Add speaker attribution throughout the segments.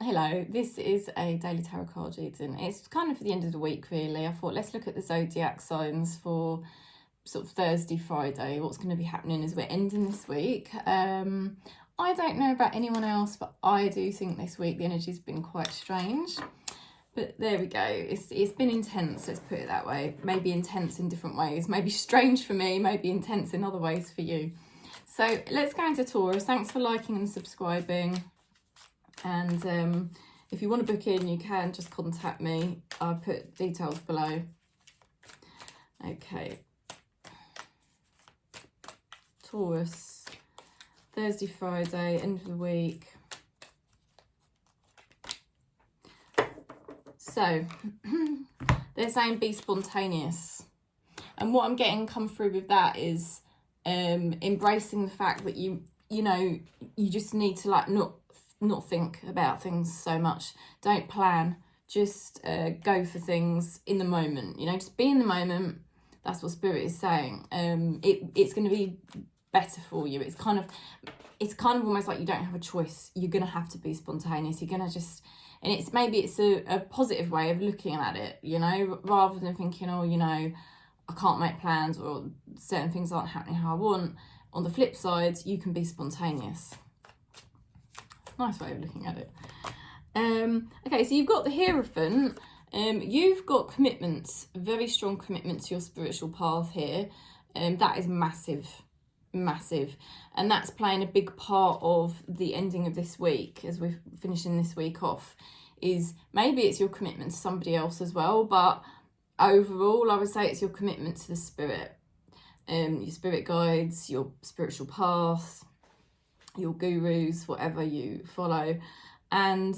Speaker 1: Hello, this is a daily tarot card reading. It's kind of for the end of the week, really. I thought let's look at the zodiac signs for sort of Thursday, Friday, what's going to be happening as we're ending this week. I don't know about anyone else, but I do think this week the energy's been quite strange. But there we go. It's been intense, let's put it that way. Maybe intense in different ways. Maybe strange for me, maybe intense in other ways for you. So let's go into Taurus. Thanks for liking and subscribing. And if you want to book in, you can just contact me. I'll put details below. Okay. Taurus, Thursday, Friday, end of the week. So, they're saying be spontaneous. And what I'm getting come through with that is embracing the fact that you know, you just need to like not think about things so much. Don't plan, just go for things in the moment, you know, just be in the moment. That's what Spirit is saying. It's going to be better for you. It's kind of almost like you don't have a choice. You're going to have to be spontaneous. You're going to just, and it's maybe it's a positive way of looking at it, you know, rather than thinking, oh, you know, I can't make plans or certain things aren't happening how I want. On the flip side, you can be spontaneous. Nice way of looking at it. Okay, so you've got the Hierophant. You've got commitments, very strong commitment to your spiritual path here. That is massive, massive. And that's playing a big part of the ending of this week, as we're finishing this week off, is maybe it's your commitment to somebody else as well, but overall, I would say it's your commitment to the spirit. Your spirit guides, your spiritual path, your gurus, whatever you follow. And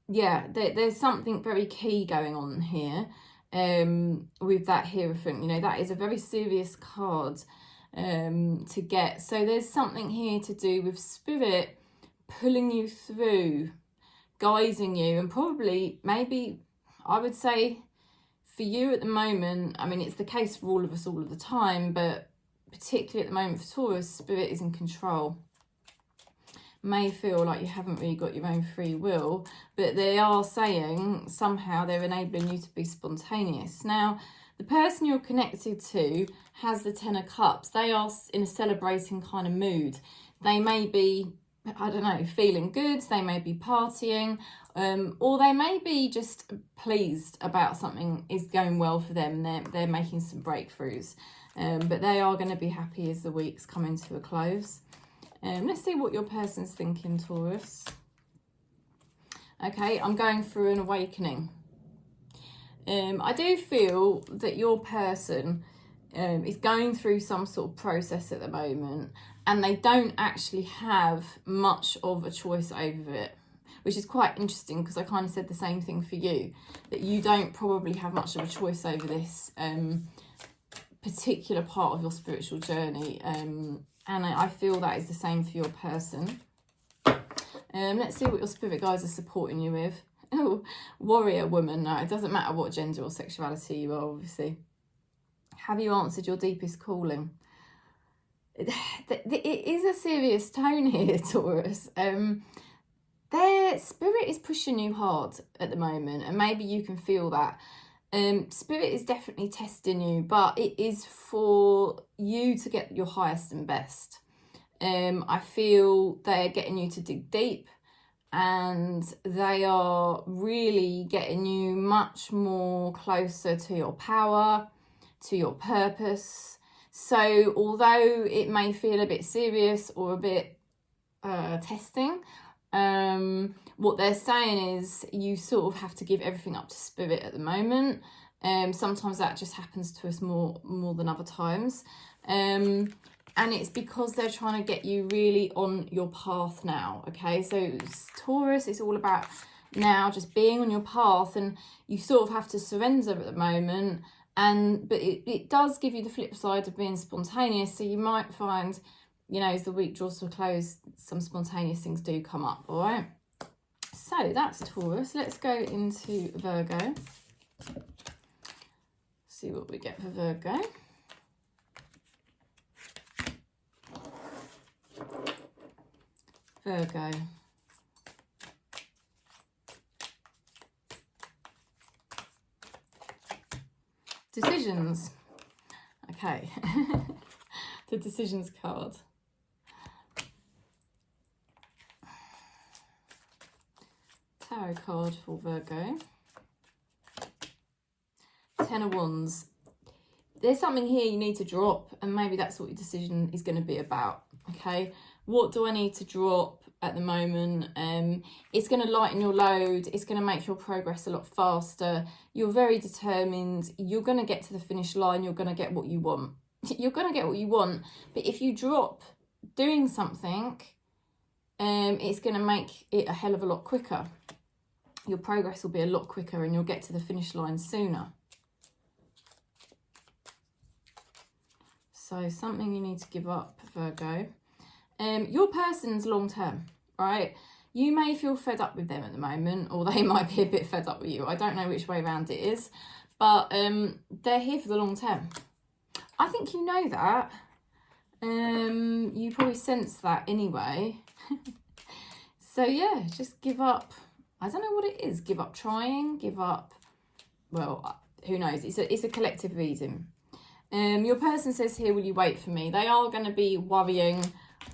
Speaker 1: yeah, there's something very key going on here with that Hierophant. You know, that is a very serious card to get. So there's something here to do with spirit pulling you through, guiding you, and probably, maybe, I would say for you at the moment, I mean, it's the case for all of us all of the time, but particularly at the moment for Taurus, spirit is in control. May feel like you haven't really got your own free will, but they are saying somehow they're enabling you to be spontaneous. Now, the person you're connected to has the Ten of Cups. They are in a celebrating kind of mood. They may be, I don't know, feeling good. They may be partying, or they may be just pleased about something is going well for them. They're making some breakthroughs, but they are going to be happy as the week's coming to a close. Let's see what your person's thinking, Taurus. Okay, I'm going through an awakening. I do feel that your person is going through some sort of process at the moment, and they don't actually have much of a choice over it, which is quite interesting, because I kind of said the same thing for you, that you don't probably have much of a choice over this particular part of your spiritual journey. And I feel that is the same for your person. Let's see what your spirit guides are supporting you with. Oh, warrior woman. No, it doesn't matter what gender or sexuality you are, obviously. Have you answered your deepest calling? It is a serious tone here, Taurus. Their spirit is pushing you hard at the moment, and maybe you can feel that. Spirit is definitely testing you, but it is for you to get your highest and best. I feel they're getting you to dig deep, and they are really getting you much more closer to your power, to your purpose. So although it may feel a bit serious or a bit testing, what they're saying is you sort of have to give everything up to spirit at the moment. Sometimes that just happens to us more than other times. And it's because they're trying to get you really on your path now. Okay, so Taurus is all about now just being on your path, and you sort of have to surrender at the moment. But it does give you the flip side of being spontaneous. So you might find, you know, as the week draws to a close, some spontaneous things do come up, all right? So that's Taurus. Let's go into Virgo. See what we get for Virgo. Virgo. Decisions. Okay. The decisions card. Tarot card for Virgo. 10 of Wands. There's something here you need to drop, and maybe that's what your decision is going to be about. Okay, what do I need to drop at the moment? It's going to lighten your load. It's going to make your progress a lot faster. You're very determined. You're going to get to the finish line. You're going to get what you want. You're going to get what you want. But if you drop doing something, it's going to make it a hell of a lot quicker. Your progress will be a lot quicker, and you'll get to the finish line sooner. So something you need to give up, Virgo. Your person's long term, right? You may feel fed up with them at the moment, or they might be a bit fed up with you. I don't know which way around it is, but they're here for the long term. I think you know that. You probably sense that anyway. So yeah, just give up. I don't know what it is. Give up trying, give up, well, who knows? It's a collective reading. Your person says here, will you wait for me? They are going to be worrying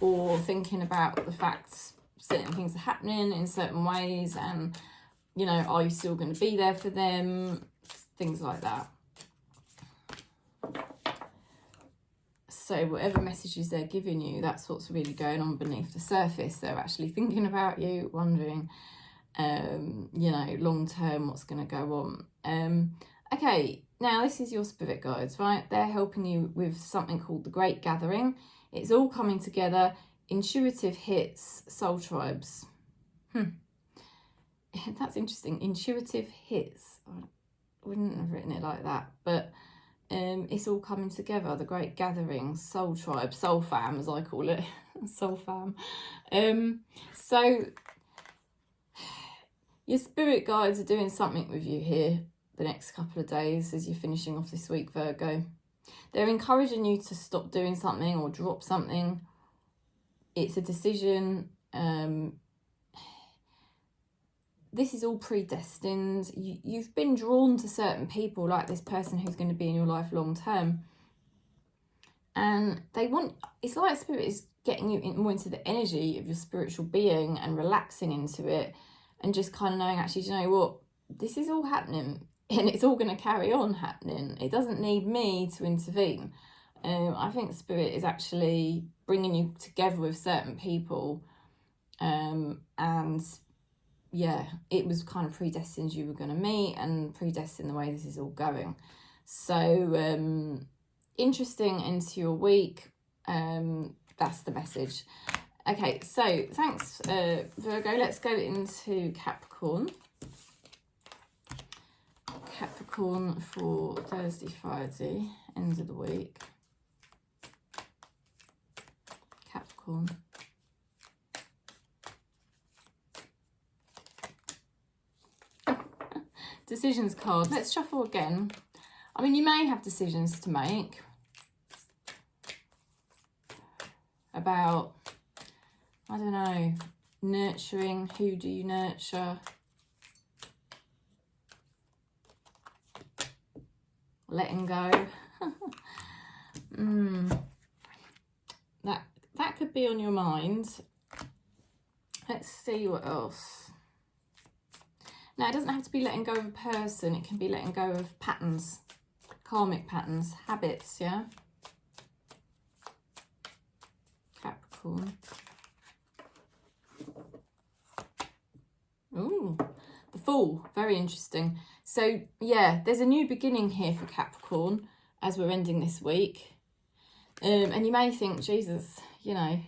Speaker 1: or thinking about the fact certain things are happening in certain ways, and, you know, are you still going to be there for them? Things like that. So whatever messages they're giving you, that's what's really going on beneath the surface. They're actually thinking about you, wondering, you know, long term, what's going to go on. Okay, now this is your spirit guides, right? They're helping you with something called the Great Gathering. It's all coming together. Intuitive hits, soul tribes. That's interesting. Intuitive hits. I wouldn't have written it like that, but it's all coming together. The Great Gathering, soul tribe, soul fam, as I call it. Soul fam. So your spirit guides are doing something with you here the next couple of days as you're finishing off this week, Virgo. They're encouraging you to stop doing something or drop something. It's a decision. This is all predestined. You've been drawn to certain people, like this person who's going to be in your life long term. And they want, it's like spirit is getting you more into the energy of your spiritual being and relaxing into it, and just kind of knowing, actually, do you know what? This is all happening. And it's all going to carry on happening. It doesn't need me to intervene. I think Spirit is actually bringing you together with certain people. And yeah, it was kind of predestined you were going to meet, and predestined the way this is all going. So interesting into your week. That's the message. Okay, so thanks, Virgo. Let's go into Capricorn. Capricorn for Thursday, Friday, end of the week. Capricorn. Decisions card. Let's shuffle again. I mean, you may have decisions to make about, I don't know, nurturing. Who do you nurture? Letting go. That could be on your mind. Let's see what else. Now, it doesn't have to be letting go of a person. It can be letting go of patterns, karmic patterns, habits, yeah? Capricorn. Ooh, the Fool. Very interesting. So, yeah, there's a new beginning here for Capricorn as we're ending this week. And you may think, Jesus, you know,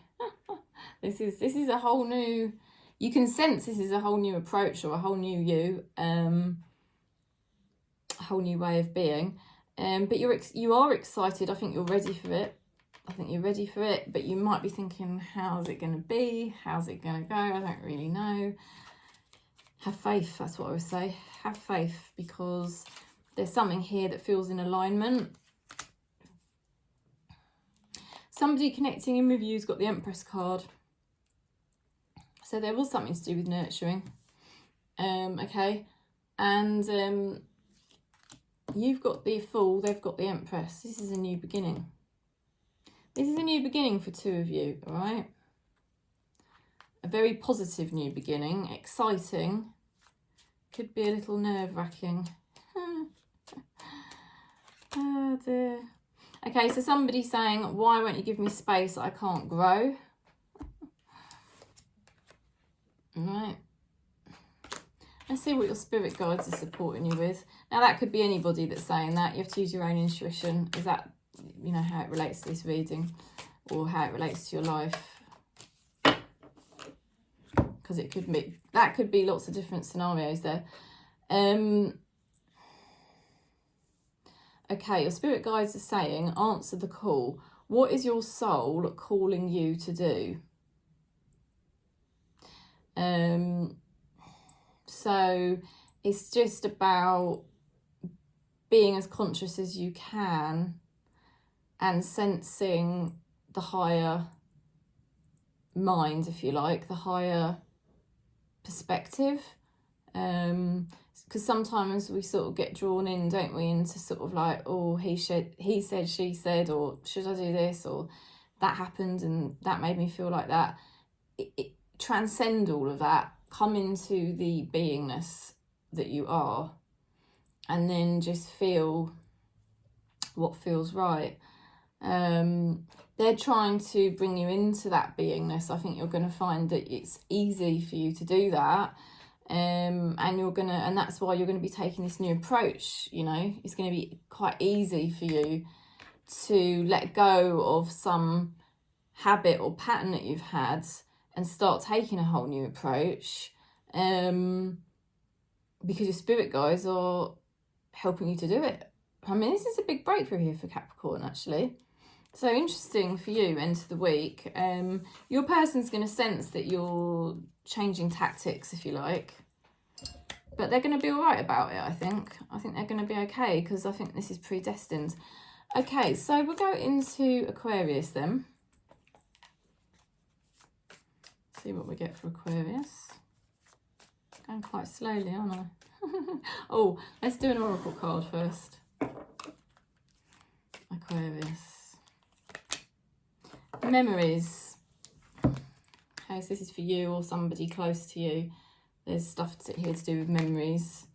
Speaker 1: this is a whole new, you can sense this is a whole new approach, or a whole new you, a whole new way of being. But you are excited. I think you're ready for it. I think you're ready for it, but you might be thinking, how's it going to be? How's it going to go? I don't really know. Have faith, that's what I would say. Have faith, because there's something here that feels in alignment. Somebody connecting in with you's got the Empress card. So there was something to do with nurturing. Okay. And You've got the Fool, they've got the Empress. This is a new beginning. This is a new beginning for two of you, all right? A very positive new beginning, exciting. Could be a little nerve-wracking. Oh dear. Okay, so somebody's saying, why won't you give me space? I can't grow. All right. Let's see what your spirit guides are supporting you with. Now, that could be anybody that's saying that. You have to use your own intuition. Is that, you know, how it relates to this reading or how it relates to your life? Because it could be, that could be lots of different scenarios there. Okay, your spirit guides are saying, answer the call. What is your soul calling you to do? So it's just about being as conscious as you can and sensing the higher mind, if you like, the higher perspective. Because sometimes we sort of get drawn in, don't we, into sort of like, oh, he said, she said, or should I do this, or that happened and that made me feel like that. Transcend all of that, come into the beingness that you are, and then just feel what feels right. They're trying to bring you into that beingness. I think you're going to find that it's easy for you to do that. And that's why you're going to be taking this new approach. You know, it's going to be quite easy for you to let go of some habit or pattern that you've had and start taking a whole new approach, because your spirit guides are helping you to do it. I mean, this is a big breakthrough here for Capricorn, actually. So interesting for you, end of the week. Your person's going to sense that you're changing tactics, if you like. But they're going to be all right about it, I think. I think they're going to be okay, because I think this is predestined. Okay, so we'll go into Aquarius then. See what we get for Aquarius. Going quite slowly, aren't I? Oh, let's do an oracle card first. Aquarius. Memories. Okay, so this is for you or somebody close to you. There's stuff here to do with memories.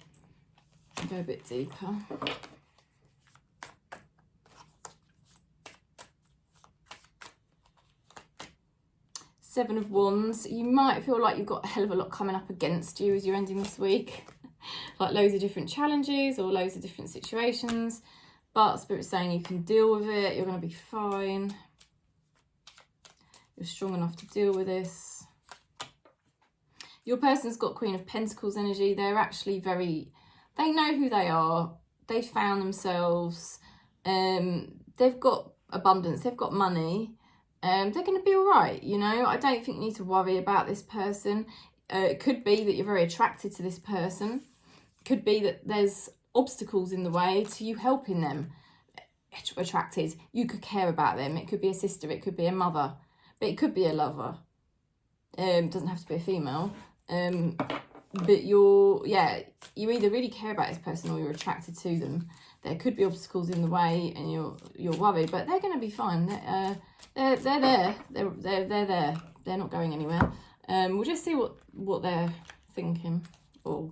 Speaker 1: I'll go a bit deeper. Seven of Wands. You might feel like you've got a hell of a lot coming up against you as you're ending this week. Like loads of different challenges or loads of different situations. But Spirit's saying you can deal with it. You're going to be fine. You're strong enough to deal with this. Your person's got Queen of Pentacles energy. They're actually they know who they are. They found themselves. They've got abundance. They've got money. They're going to be all right, you know. I don't think you need to worry about this person. It could be that you're very attracted to this person. It could be that there's obstacles in the way to you helping them. Attracted. You could care about them. It could be a sister. It could be a mother. But it could be a lover. It doesn't have to be a female. But you either really care about this person or you're attracted to them. There could be obstacles in the way and you're worried, but they're going to be fine. They're there. They're there. They're not going anywhere. We'll just see what they're thinking. Or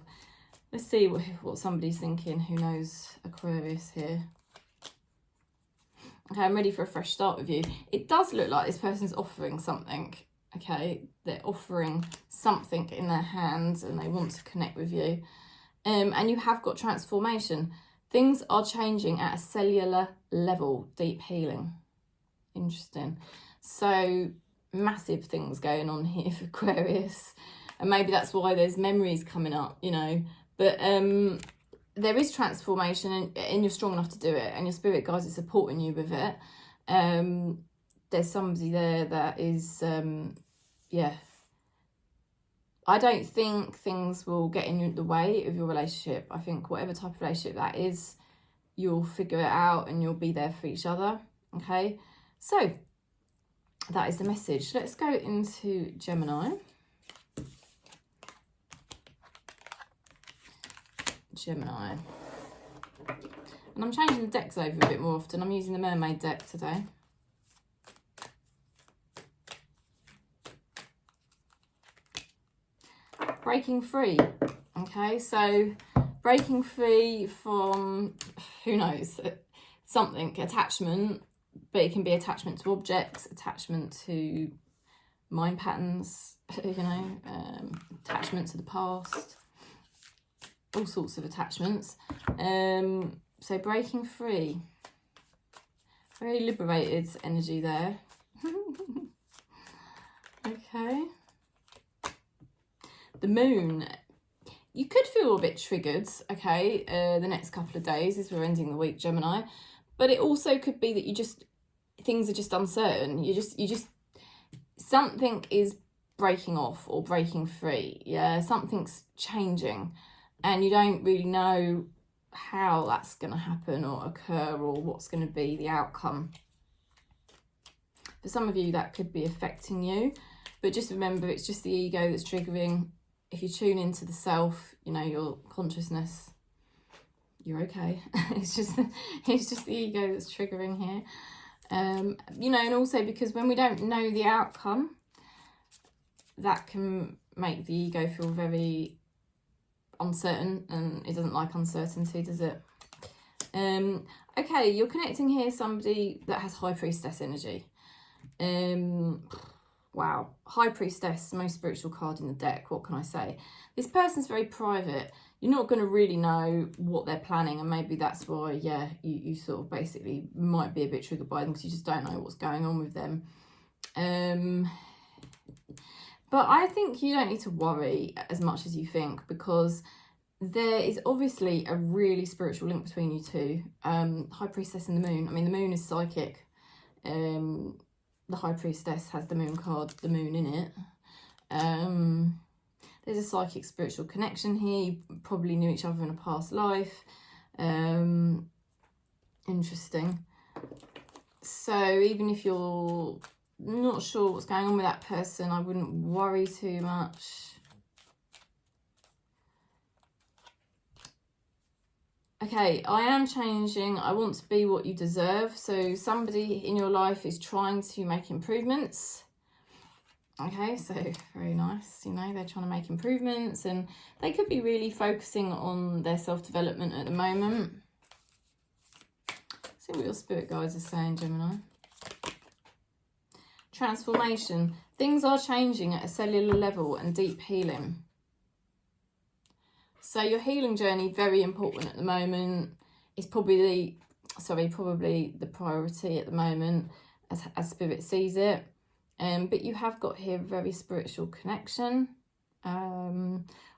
Speaker 1: let's see what somebody's thinking who knows Aquarius here. Okay, I'm ready for a fresh start with you. It does look like this person's offering something. Okay, they're offering something in their hands and they want to connect with you. And you have got transformation. Things are changing at a cellular level. Deep healing. Interesting. So massive things going on here for Aquarius. And maybe that's why there's memories coming up, you know. But there is transformation and you're strong enough to do it. And your spirit guides are supporting you with it. There's somebody there that is, I don't think things will get in the way of your relationship. I think whatever type of relationship that is, you'll figure it out and you'll be there for each other. Okay, so that is the message. Let's go into Gemini. Gemini. And I'm changing the decks over a bit more often. I'm using the Mermaid deck today. Breaking free. Okay, so breaking free from, who knows, something, attachment, but it can be attachment to objects, attachment to mind patterns, you know, attachment to the past, all sorts of attachments. So breaking free, very liberated energy there. Okay. The moon, you could feel a bit triggered, okay, the next couple of days as we're ending the week, Gemini. But it also could be that things are just uncertain. You just, something is breaking off or breaking free. Yeah, something's changing and you don't really know how that's going to happen or occur or what's going to be the outcome. For some of you, that could be affecting you. But just remember, it's just the ego that's triggering. If you tune into the self, you know, your consciousness, you're okay. it's just the ego that's triggering here. You know, and also because when we don't know the outcome, that can make the ego feel very uncertain, and it doesn't like uncertainty, does it? Okay, you're connecting here somebody that has High Priestess energy. Wow, High Priestess, most spiritual card in the deck. What can I say? This person's very private. You're not going to really know what they're planning, and maybe that's why, yeah, you sort of basically might be a bit triggered by them because you just don't know what's going on with them. But I think you don't need to worry as much as you think, because there is obviously a really spiritual link between you two. High Priestess and the Moon. I mean, the Moon is psychic. The High Priestess has the Moon card, the Moon in it. There's a psychic spiritual connection here. You probably knew each other in a past life. Interesting. So even if you're not sure what's going on with that person, I wouldn't worry too much. Okay, I am changing. I want to be what you deserve. So somebody in your life is trying to make improvements. Okay, so very nice. You know, they're trying to make improvements and they could be really focusing on their self-development at the moment. See what your spirit guides are saying, Gemini. Transformation. Things are changing at a cellular level and deep healing. So your healing journey, very important at the moment. It's probably the priority at the moment as Spirit sees it. But you have got here a very spiritual connection.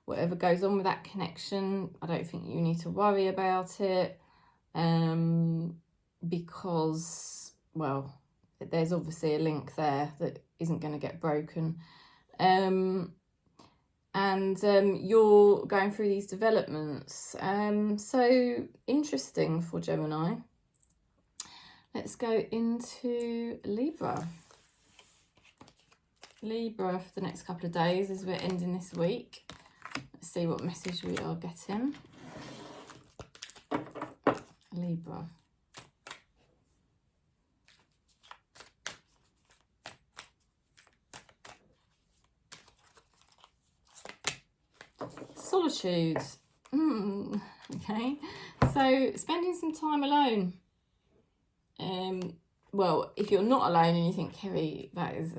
Speaker 1: Whatever goes on with that connection, I don't think you need to worry about it. Because, well, there's obviously a link there that isn't going to get broken. You're going through these developments. So interesting for Gemini. Let's go into Libra. Libra for the next couple of days as we're ending this week. Let's see what message we are getting. Libra. Solitude. Okay, so spending some time alone. Well, if you're not alone and you think, Kerry, that is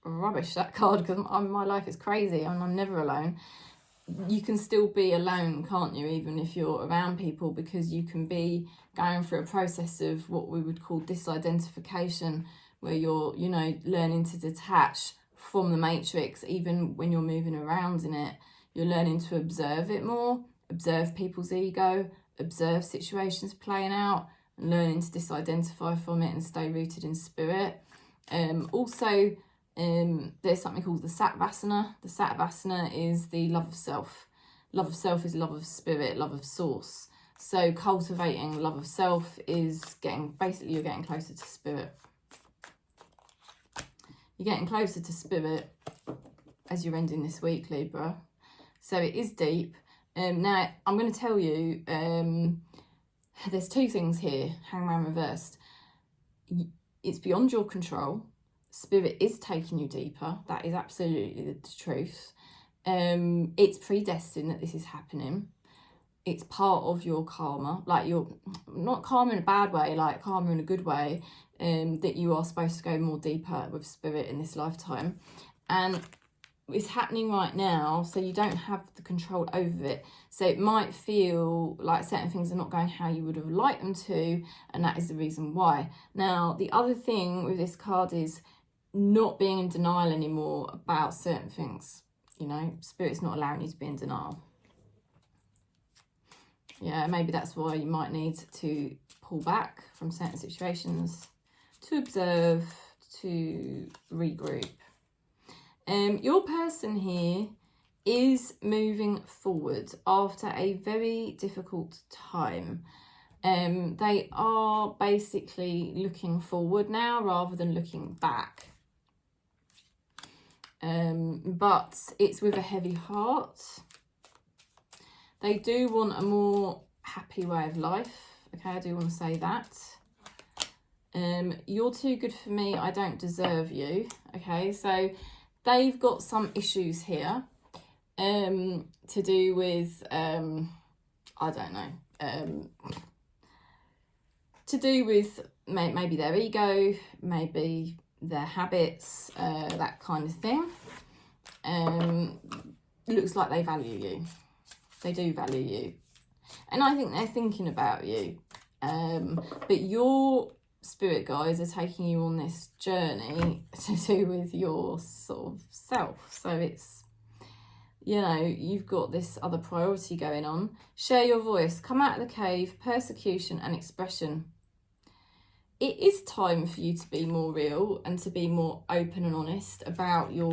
Speaker 1: rubbish, that card, because my life is crazy and I'm never alone. You can still be alone, can't you, even if you're around people, because you can be going through a process of what we would call disidentification, where you're, you know, learning to detach from the matrix, even when you're moving around in it. You're learning to observe it more, observe people's ego, observe situations playing out, and learning to disidentify from it and stay rooted in spirit. Also, there's something called the Sattvasana. The Sattvasana is the love of self. Love of self is love of spirit, love of source. So cultivating love of self is you're getting closer to spirit. You're getting closer to spirit as you're ending this week, Libra. So it is deep. Now, I'm going to tell you, there's two things here, Hangman reversed. It's beyond your control. Spirit is taking you deeper. That is absolutely the truth. It's predestined that this is happening. It's part of your karma. Like, you're not karma in a bad way, like karma in a good way, that you are supposed to go more deeper with spirit in this lifetime. And it's happening right now, so you don't have the control over it. So it might feel like certain things are not going how you would have liked them to, and that is the reason why. Now, the other thing with this card is not being in denial anymore about certain things. You know, Spirit's not allowing you to be in denial. Yeah, maybe that's why you might need to pull back from certain situations, to observe, to regroup. Your person here is moving forward after a very difficult time. They are basically looking forward now rather than looking back. But it's with a heavy heart. They do want a more happy way of life. Okay, I do want to say that. You're too good for me. I don't deserve you. Okay, so they've got some issues here to do with, I don't know, to do with maybe their ego, maybe their habits, that kind of thing. Looks like they value you. They do value you. And I think they're thinking about you. But your spirit guides are taking you on this journey to do with your sort of self. So it's, you know, you've got this other priority going on. Share your voice. Come out of the cave. Persecution and expression. It is time for you to be more real and to be more open and honest about your,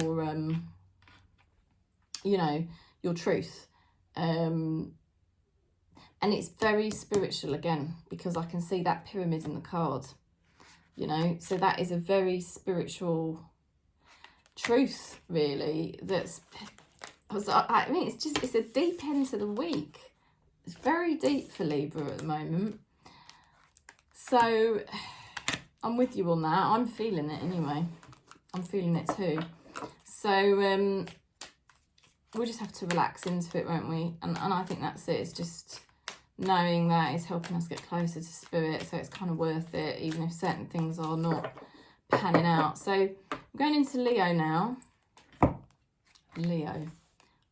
Speaker 1: you know, your truth. And it's very spiritual again, because I can see that pyramid in the card, you know, so that is a very spiritual truth, really. That's, I mean, it's a deep end to the week. It's very deep for Libra at the moment. So I'm with you on that. I'm feeling it anyway. I'm feeling it too. So we'll just have to relax into it, won't we? And I think that's it. It's just knowing that is helping us get closer to spirit. So it's kind of worth it, even if certain things are not panning out. So I'm going into Leo now. Leo.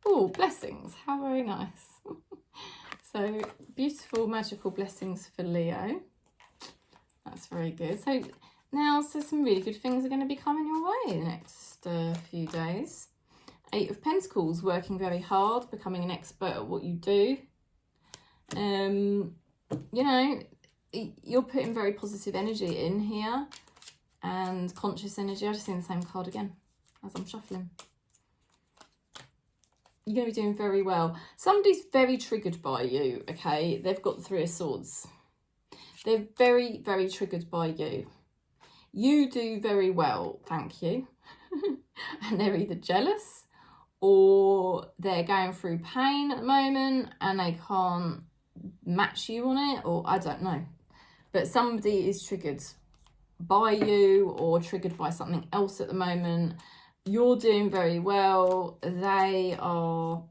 Speaker 1: Oh, blessings. How very nice. So beautiful, magical blessings for Leo. That's very good. So now, some really good things are going to be coming your way in the next few days. 8 of Pentacles, working very hard, becoming an expert at what you do. You know, you're putting very positive energy in here and conscious energy. I just seen the same card again as I'm shuffling. You're going to be doing very well. Somebody's very triggered by you, okay? They've got the 3 of Swords. They're very, very triggered by you. You do very well, thank you. And they're either jealous or they're going through pain at the moment and they can't match you on it, or I don't know. But somebody is triggered by you or triggered by something else at the moment. You're doing very well. They are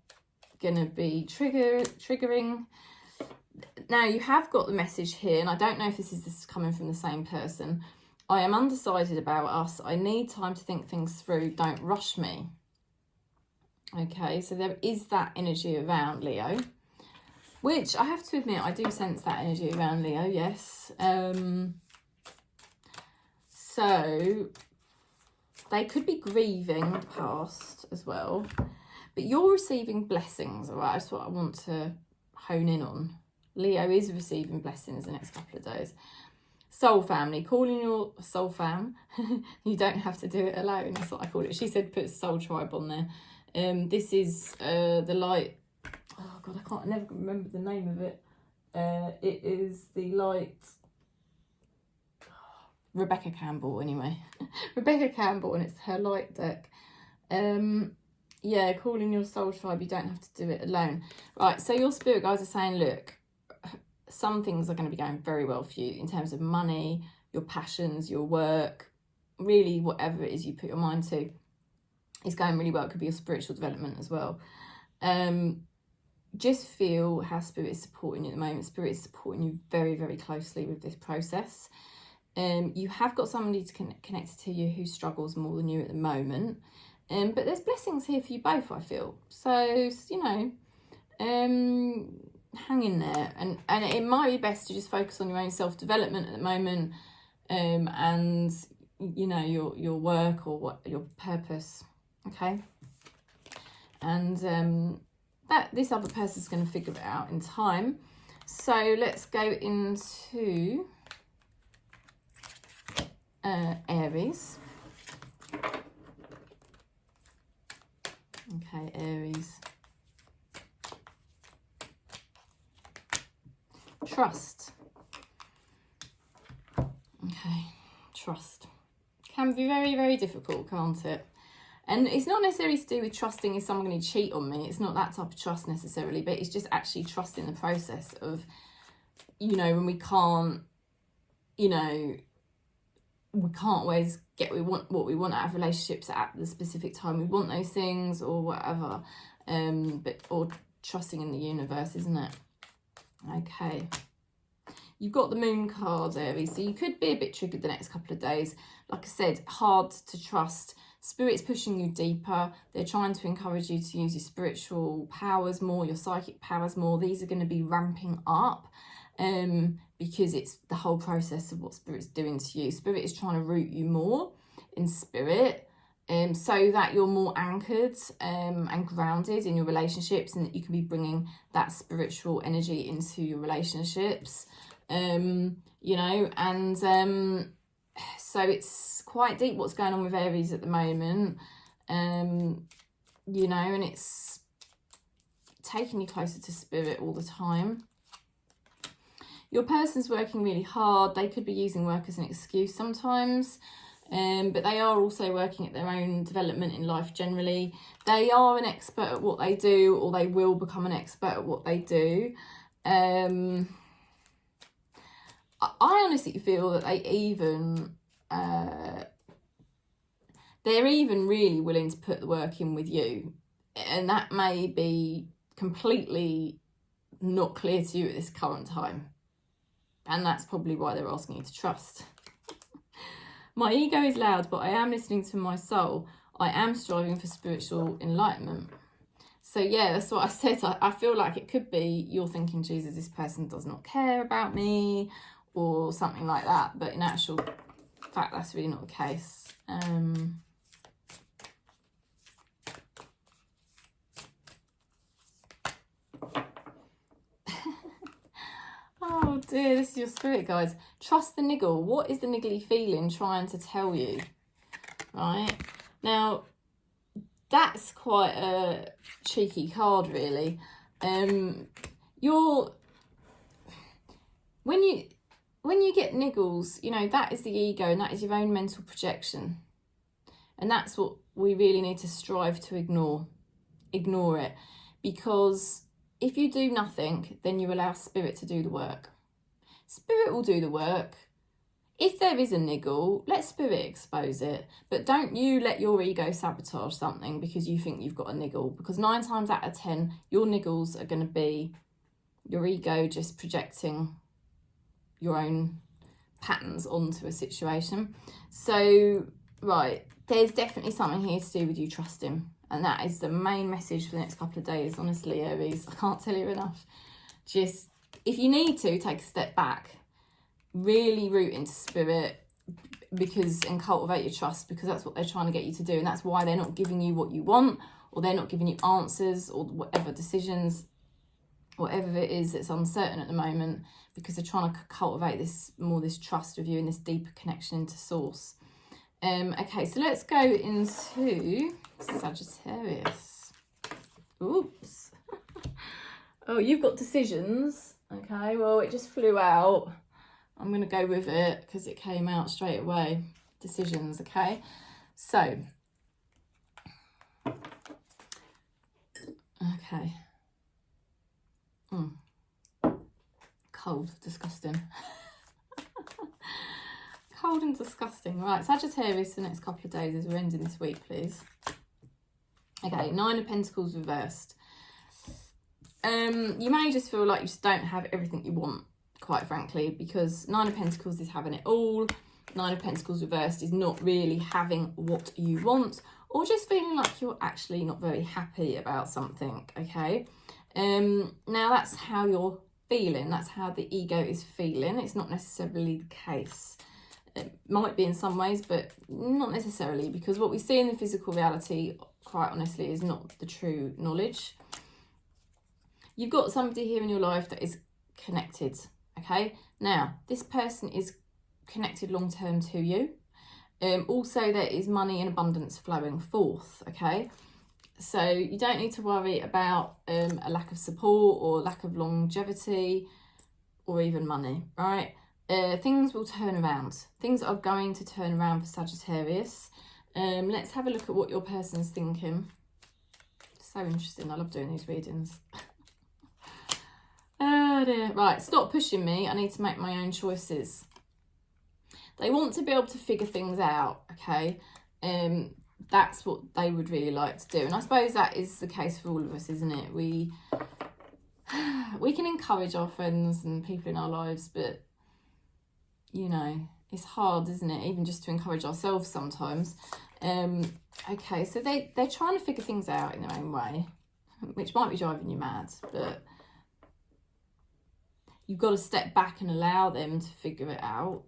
Speaker 1: going to be triggering. Now, you have got the message here, and I don't know if this is coming from the same person. I am undecided about us. I need time to think things through. Don't rush me. Okay, so there is that energy around Leo, which I have to admit, I do sense that energy around Leo, yes. So they could be grieving the past as well, but you're receiving blessings, all right? That's what I want to hone in on. Leo is receiving blessings the next couple of days. Soul family, calling your soul fam. You don't have to do it alone, that's what I call it. She said put soul tribe on there. This is the light. Oh God, I never remember the name of it. It is the light. Rebecca Campbell, anyway. Rebecca Campbell, and it's her light deck. Yeah, calling your soul tribe. You don't have to do it alone. Right, so your spirit guides are saying, look, some things are going to be going very well for you in terms of money, your passions, your work, really whatever it is you put your mind to is going really well. It could be your spiritual development as well. Just feel how Spirit is supporting you at the moment. Spirit is supporting you very, very closely with this process. You have got somebody connected to you who struggles more than you at the moment. But there's blessings here for you both, I feel. So, you know, hang in there. And it might be best to just focus on your own self-development at the moment, and, you know, your work or what your purpose, okay? And that this other person's going to figure it out in time. So let's go into Aries. Okay, Aries. Trust. Okay, trust. Can be very, very difficult, can't it? And it's not necessarily to do with trusting is someone going to cheat on me. It's not that type of trust necessarily, but it's just actually trusting the process of, you know, when we can't, you know, we can't always get what we want out of relationships at the specific time we want those things or whatever. Or trusting in the universe, isn't it? Okay. You've got the Moon card, Aries, so you could be a bit triggered the next couple of days. Like I said, hard to trust. Spirit's pushing you deeper. They're trying to encourage you to use your spiritual powers more, your psychic powers more. These are going to be ramping up because it's the whole process of what Spirit's doing to you. Spirit is trying to root you more in Spirit, so that you're more anchored and grounded in your relationships, and that you can be bringing that spiritual energy into your relationships, you know, and so it's quite deep what's going on with Aries at the moment, you know, and it's taking you closer to Spirit all the time. Your person's working really hard. They could be using work as an excuse sometimes, but they are also working at their own development in life generally. They are an expert at what they do, or they will become an expert at what they do. I honestly feel that they're even really willing to put the work in with you, and that may be completely not clear to you at this current time, and that's probably why they're asking you to trust. My ego is loud, but I am listening to my soul. I am striving for spiritual enlightenment. So yeah, that's what I said. I feel like it could be you're thinking, Jesus, this person does not care about me, or something like that, but in actual fact that's really not the case. Oh dear, this is your spirit, guys. Trust the niggle. What is the niggly feeling trying to tell you? Right, now that's quite a cheeky card, really. When you get niggles, you know, that is the ego, and that is your own mental projection, and that's what we really need to strive to ignore it, because if you do nothing, then you allow Spirit to do the work. Spirit will do the work. If there is a niggle, let Spirit expose it. But don't you let your ego sabotage something because you think you've got a niggle. Because 9 times out of 10, your niggles are going to be your ego just projecting your own patterns onto a situation. So, right, there's definitely something here to do with you trusting. And that is the main message for the next couple of days, honestly, Aries. I can't tell you enough. Just, if you need to, take a step back. Really root into Spirit, and cultivate your trust, because that's what they're trying to get you to do. And that's why they're not giving you what you want, or they're not giving you answers, or whatever decisions, whatever it is that's uncertain at the moment, because they're trying to cultivate this trust with you and this deeper connection into Source. Okay, so let's go into Sagittarius. Oops. Oh, you've got decisions. Okay, well, it just flew out. I'm going to go with it because it came out straight away. Decisions, okay? So, okay. cold, disgusting. Cold and disgusting. Right, Sagittarius for the next couple of days as we're ending this week, please. Okay, 9 of Pentacles reversed. You may just feel like you just don't have everything you want, quite frankly, because 9 of Pentacles is having it all. 9 of Pentacles reversed is not really having what you want, or just feeling like you're actually not very happy about something, okay? Now that's how you're feeling. That's how the ego is feeling. It's not necessarily the case. It might be in some ways, but not necessarily, because what we see in the physical reality, quite honestly, is not the true knowledge. You've got somebody here in your life that is connected, okay? Now, this person is connected long-term to you. Also, there is money and abundance flowing forth, okay? So you don't need to worry about a lack of support or lack of longevity or even money, right? Things will turn around. Things are going to turn around for Sagittarius. Let's have a look at what your person's thinking. So interesting. I love doing these readings. Oh dear. Right, stop pushing me. I need to make my own choices. They want to be able to figure things out, okay? That's what they would really like to do. And I suppose that is the case for all of us, isn't it? We can encourage our friends and people in our lives, but, you know, it's hard, isn't it? Even just to encourage ourselves sometimes. Okay, so they're trying to figure things out in their own way, which might be driving you mad, but you've got to step back and allow them to figure it out.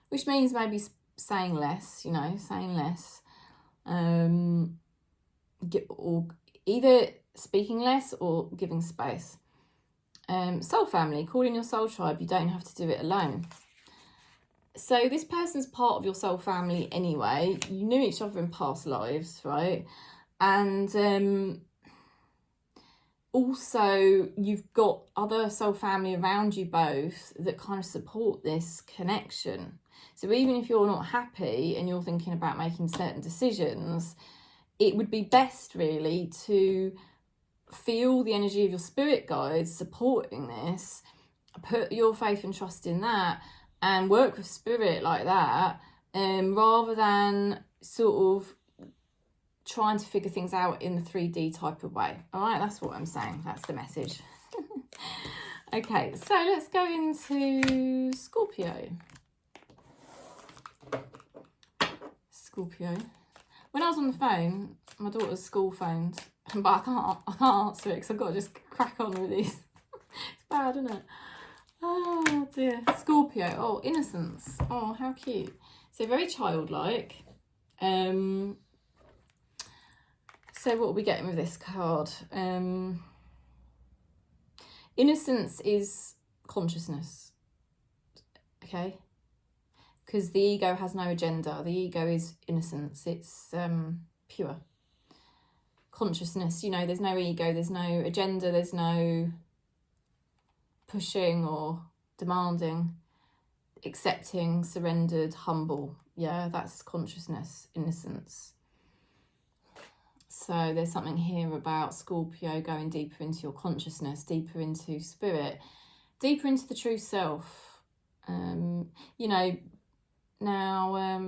Speaker 1: Which means maybe saying less, you know, saying less. Or either speaking less or giving space. Soul family, call in your soul tribe. You don't have to do it alone. So this person's part of your soul family anyway. You knew each other in past lives, right? And also you've got other soul family around you both that kind of support this connection. So even if you're not happy and you're thinking about making certain decisions, it would be best really to feel the energy of your spirit guides supporting this, put your faith and trust in that, and work with spirit like that, rather than sort of trying to figure things out in the 3D type of way. All right, that's what I'm saying. That's the message. Okay, so let's go into Scorpio. Scorpio. When I was on the phone, my daughter's school phoned, but I can't answer it because I've got to just crack on with these. It's bad, isn't it? Oh dear. Scorpio. Oh, innocence. Oh, how cute. So very childlike. So what are we getting with this card? Innocence is consciousness. Okay? Because the ego has no agenda. The ego is innocence. It's pure. Consciousness, you know, there's no ego, there's no agenda, there's no pushing or demanding. Accepting, surrendered, humble. Yeah, that's consciousness, innocence. So there's something here about Scorpio going deeper into your consciousness, deeper into spirit, deeper into the true self. You know, now,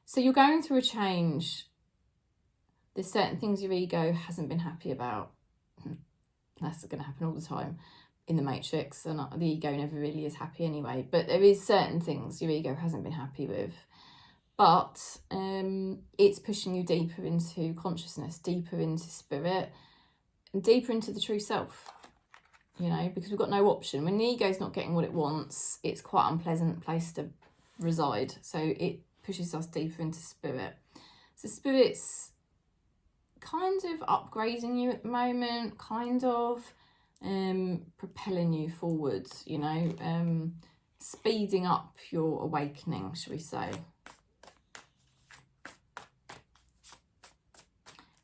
Speaker 1: so you're going through a change. There's certain things your ego hasn't been happy about. That's going to happen all the time in the Matrix, and the ego never really is happy anyway. But there is certain things your ego hasn't been happy with. But it's pushing you deeper into consciousness, deeper into spirit, and deeper into the true self. You know, because we've got no option. When the ego's not getting what it wants, it's quite an unpleasant place to reside. So it pushes us deeper into spirit. So spirit's kind of upgrading you at the moment, kind of propelling you forwards, you know, speeding up your awakening, shall we say.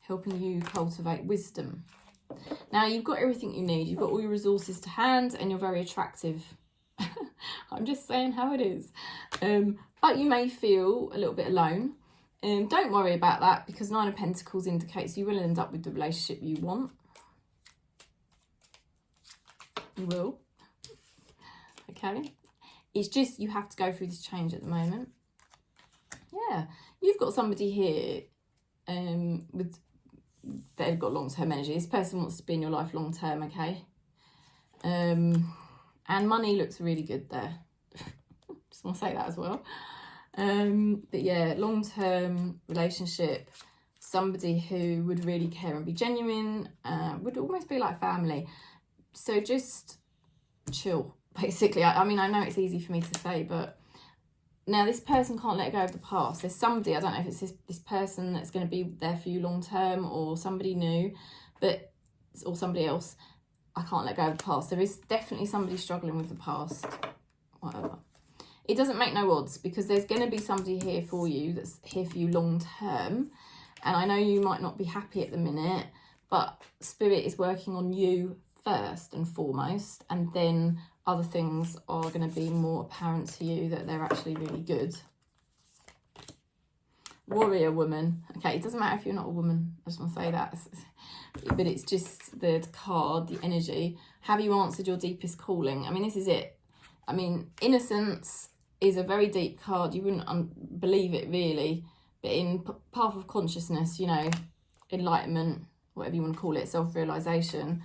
Speaker 1: Helping you cultivate wisdom. Now, you've got everything you need. You've got all your resources to hand and you're very attractive. I'm just saying how it is. But you may feel a little bit alone. Don't worry about that, because 9 of Pentacles indicates you will end up with the relationship you want. You will. Okay. It's just you have to go through this change at the moment. Yeah. You've got somebody here with they've got long-term energy. This person wants to be in your life long-term, okay? And money looks really good there. Just want to say that as well. But yeah, long-term relationship, somebody who would really care and be genuine, would almost be like family. So just chill, basically. I mean, I know it's easy for me to say, but now this person can't let go of the past. There's somebody, I don't know if it's this person that's going to be there for you long-term, or somebody new, or somebody else. I can't let go of the past. There is definitely somebody struggling with the past. Whatever. It doesn't make no odds, because there's going to be somebody here for you that's here for you long term. And I know you might not be happy at the minute, but Spirit is working on you first and foremost. And then other things are going to be more apparent to you that they're actually really good. Warrior woman. Okay, it doesn't matter if you're not a woman. I just want to say that. But it's just the card, the energy. Have you answered your deepest calling? I mean, this is it. I mean, innocence is a very deep card. You wouldn't believe it, really. But in path of consciousness, you know, enlightenment, whatever you want to call it, self-realization,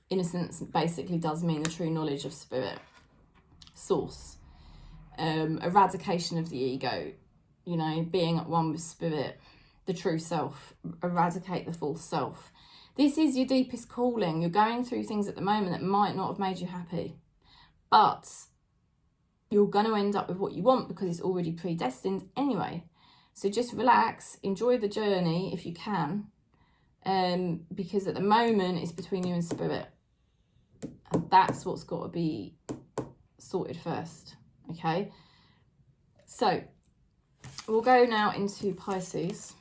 Speaker 1: innocence basically does mean the true knowledge of Spirit, source, eradication of the ego, you know, being at one with Spirit, the true self, eradicate the false self. This is your deepest calling. You're going through things at the moment that might not have made you happy, but you're going to end up with what you want because it's already predestined anyway. So just relax, enjoy the journey if you can, because at the moment it's between you and Spirit. And that's what's got to be sorted first, okay? So we'll go now into Pisces.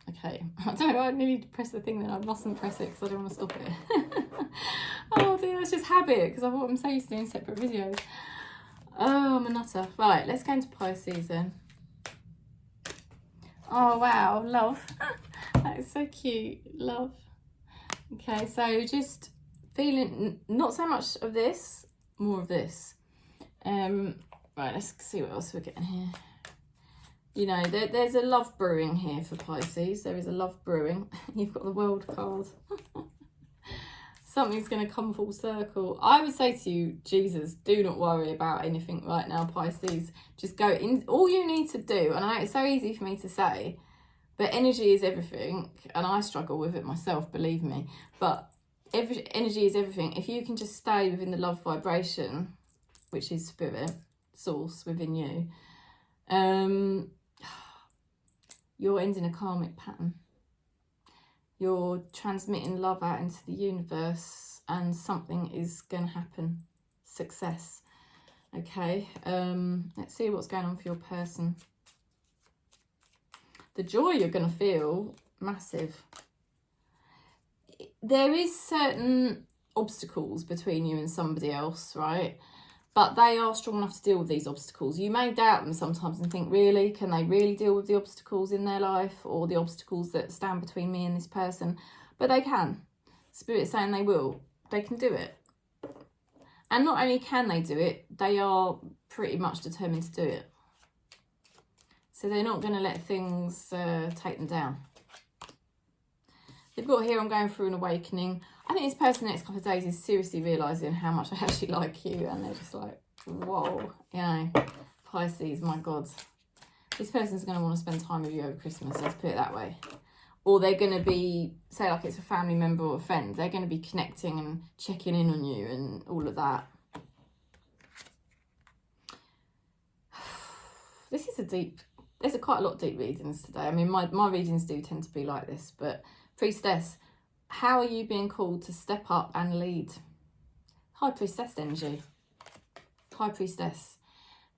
Speaker 1: Okay, I don't know, I nearly pressed the thing, then I mustn't press it because I don't want to stop it. Oh dear, that's just habit, because I'm so used to doing separate videos. Oh, I'm a nutter. Right, let's go into Pisces then. Oh wow, love. That is so cute, love. Okay, so just feeling not so much of this, more of this. Right, let's see what else we're getting here. You know, there's a love brewing here for Pisces. There is a love brewing. You've got the World card. Something's going to come full circle. I would say to you, Jesus, do not worry about anything right now, Pisces. Just go in. All you need to do, and I know it's so easy for me to say, but energy is everything. And I struggle with it myself, believe me. But energy is everything. If you can just stay within the love vibration, which is Spirit, source within you, you're ending a karmic pattern. You're transmitting love out into the universe, and something is going to happen. Success. Okay, let's see what's going on for your person. The joy you're going to feel, massive. There is certain obstacles between you and somebody else, right? But they are strong enough to deal with these obstacles. You may doubt them sometimes and think, really, can they really deal with the obstacles in their life, or the obstacles that stand between me and this person? But they can. Spirit's saying they will. They can do it. And not only can they do it, they are pretty much determined to do it. So they're not going to let things take them down. They've got here, I'm going through an awakening. I think this person the next couple of days is seriously realising how much I actually like you. And they're just like, whoa, you know, Pisces, my God. This person's going to want to spend time with you over Christmas, let's put it that way. Or they're going to be, say like it's a family member or a friend, they're going to be connecting and checking in on you and all of that. This is a deep, there's quite a lot of deep readings today. I mean, my readings do tend to be like this, but Priestess, how are you being called to step up and lead? High Priestess energy. High Priestess.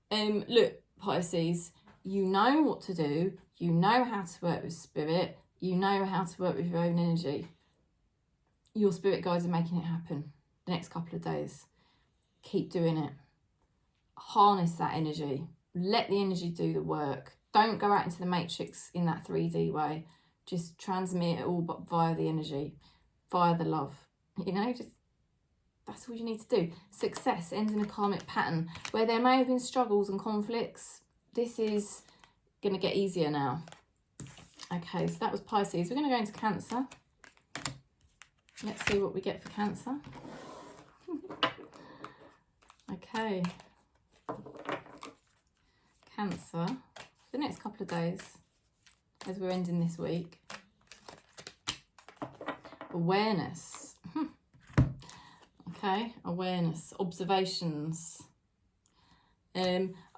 Speaker 1: Look, Pisces, you know what to do. You know how to work with Spirit. You know how to work with your own energy. Your Spirit guides are making it happen the next couple of days. Keep doing it. harness that energy. Let the energy do the work. Don't go out into the matrix in that 3D way. Just transmit it all but via the energy, via the love. You know, just that's all you need to do. Success ends in a karmic pattern. Where there may have been struggles and conflicts, this is going to get easier now. Okay, so that was Pisces. We're going to go into Cancer. Let's see what we get for Cancer. Okay. Cancer, for the next couple of days, as we're ending this week. Awareness. Okay, awareness, observations.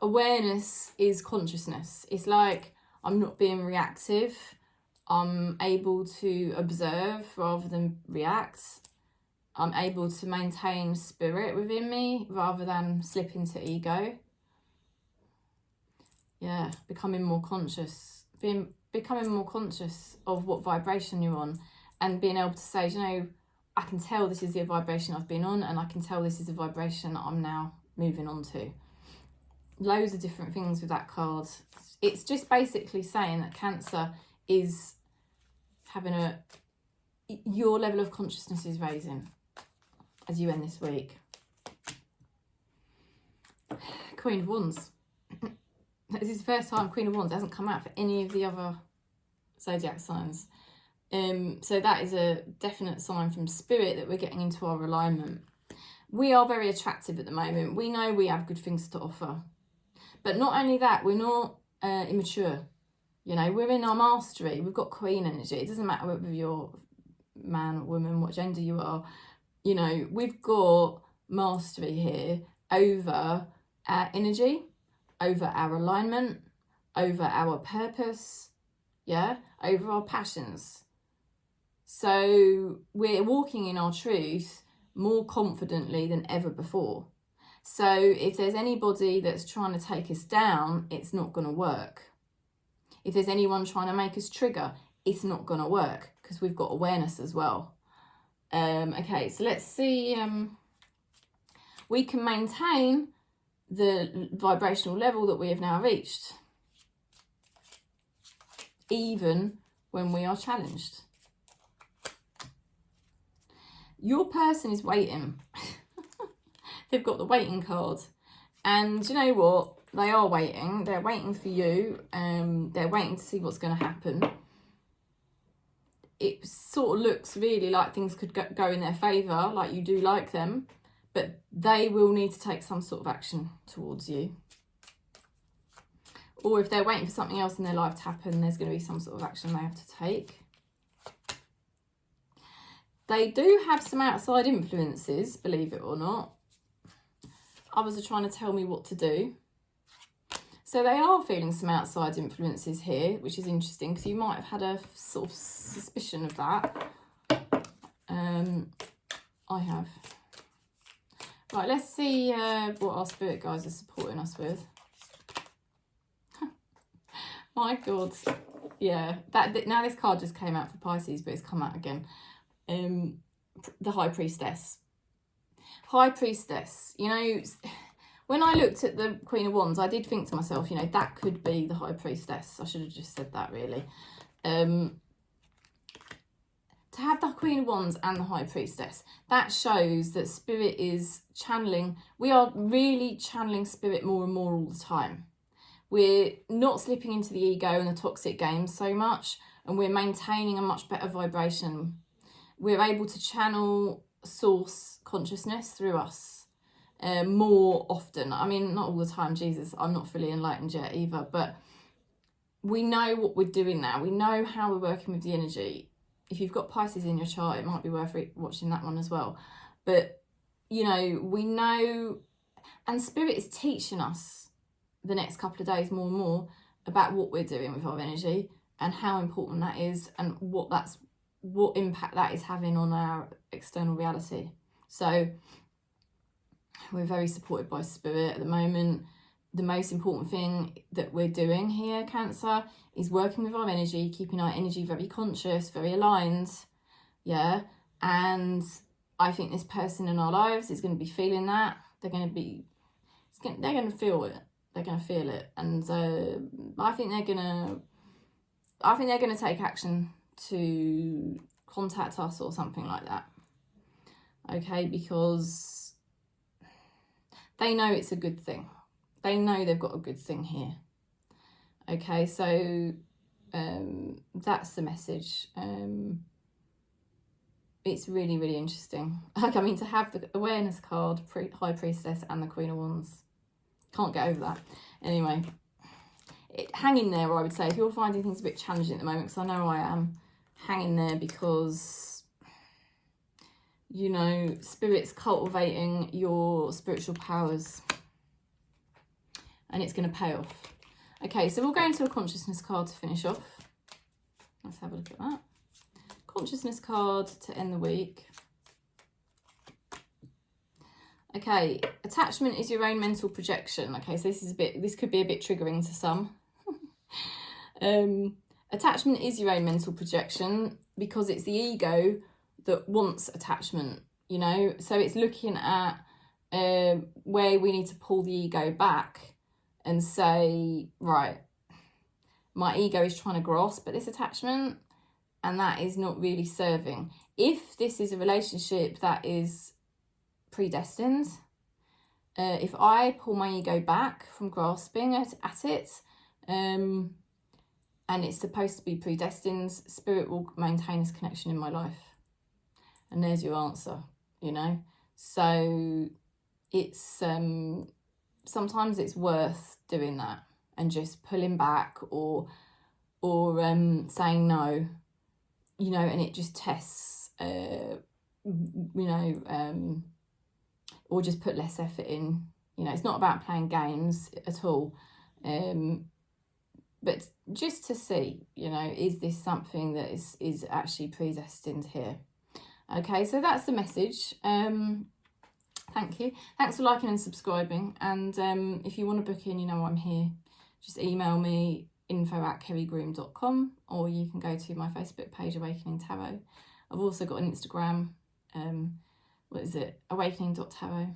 Speaker 1: Awareness is consciousness. It's like I'm not being reactive. I'm able to observe rather than react. I'm able to maintain spirit within me rather than slip into ego. Yeah, becoming more conscious. Becoming more conscious of what vibration you're on, and being able to say, you know, I can tell this is the vibration I've been on, and I can tell this is the vibration I'm now moving on to. Loads of different things with that card. It's just basically saying that Cancer is having your level of consciousness is raising as you end this week. Queen of Wands. This is the first time Queen of Wands hasn't come out for any of the other zodiac signs. So that is a definite sign from Spirit that we're getting into our alignment. We are very attractive at the moment. We know we have good things to offer. But not only that, we're not immature. You know, we're in our mastery. We've got Queen energy. It doesn't matter whether you're man or woman, what gender you are. You know, we've got mastery here over our energy, over our alignment, over our purpose, yeah, over our passions. So we're walking in our truth more confidently than ever before. So if there's anybody that's trying to take us down, it's not going to work. If there's anyone trying to make us trigger, it's not going to work because we've got awareness as well. Okay, so let's see. We can maintain the vibrational level that we have now reached, even when we are challenged. Your person is waiting. They've got the waiting card. And you know what? They are waiting. They're waiting for you. They're waiting to see what's going to happen. It sort of looks really like things could go in their favour, like you do like them. But they will need to take some sort of action towards you. Or if they're waiting for something else in their life to happen, there's going to be some sort of action they have to take. They do have some outside influences, believe it or not. Others are trying to tell me what to do. So they are feeling some outside influences here, which is interesting because you might have had a sort of suspicion of that. I have. Right, let's see what our spirit guides are supporting us with. My God. Yeah, now this card just came out for Pisces, but it's come out again. The High Priestess. High Priestess, you know, when I looked at the Queen of Wands, I did think to myself, you know, that could be the High Priestess. I should have just said that, really. To have the Queen of Wands and the High Priestess, that shows that Spirit is channeling. We are really channeling Spirit more and more all the time. We're not slipping into the ego and the toxic games so much, and we're maintaining a much better vibration. We're able to channel source consciousness through us more often. I mean, not all the time, Jesus, I'm not fully enlightened yet either, but we know what we're doing now. We know how we're working with the energy. If you've got Pisces in your chart, it might be worth watching that one as well. But, you know, we know, and Spirit is teaching us the next couple of days more and more about what we're doing with our energy and how important that is and what impact that is having on our external reality. So we're very supported by Spirit at the moment. The most important thing that we're doing here, Cancer, is working with our energy, keeping our energy very conscious, very aligned, yeah? And I think this person in our lives is going to be feeling that. They're going to be they're going to feel it. They're going to feel it. And I think they're going to take action to contact us or something like that. Okay, because they know it's a good thing. They know they've got a good thing here. Okay, so that's the message. It's really, really interesting. Like, I mean, to have the awareness card, High Priestess, and the Queen of Wands. Can't get over that. Anyway, hang in there, I would say. If you're finding things a bit challenging at the moment, because I know I am, hang in there, because, you know, Spirit's cultivating your spiritual powers. And it's going to pay off. Okay, so we'll go into a consciousness card to finish off. Let's have a look at that. Consciousness card to end the week. Okay, attachment is your own mental projection. Okay, so this could be a bit triggering to some. Attachment is your own mental projection because it's the ego that wants attachment, you know. So it's looking at where we need to pull the ego back and say, right, my ego is trying to grasp at this attachment, and that is not really serving. If this is a relationship that is predestined, if I pull my ego back from grasping at it, and it's supposed to be predestined, Spirit will maintain this connection in my life. And there's your answer, you know. So it's sometimes it's worth doing that and just pulling back or saying no, you know, and it just tests, you know, or just put less effort in. You know, it's not about playing games at all, but just to see, you know, is this something that is actually predestined here? Okay, so that's the message. Thank you. Thanks for liking and subscribing. And if you want to book in, you know I'm here. Just email me, info@kerrygroom.com, or you can go to my Facebook page, Awakening Tarot. I've also got an Instagram, what is it, awakening.tarot.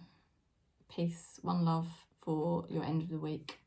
Speaker 1: Peace, one love for your end of the week.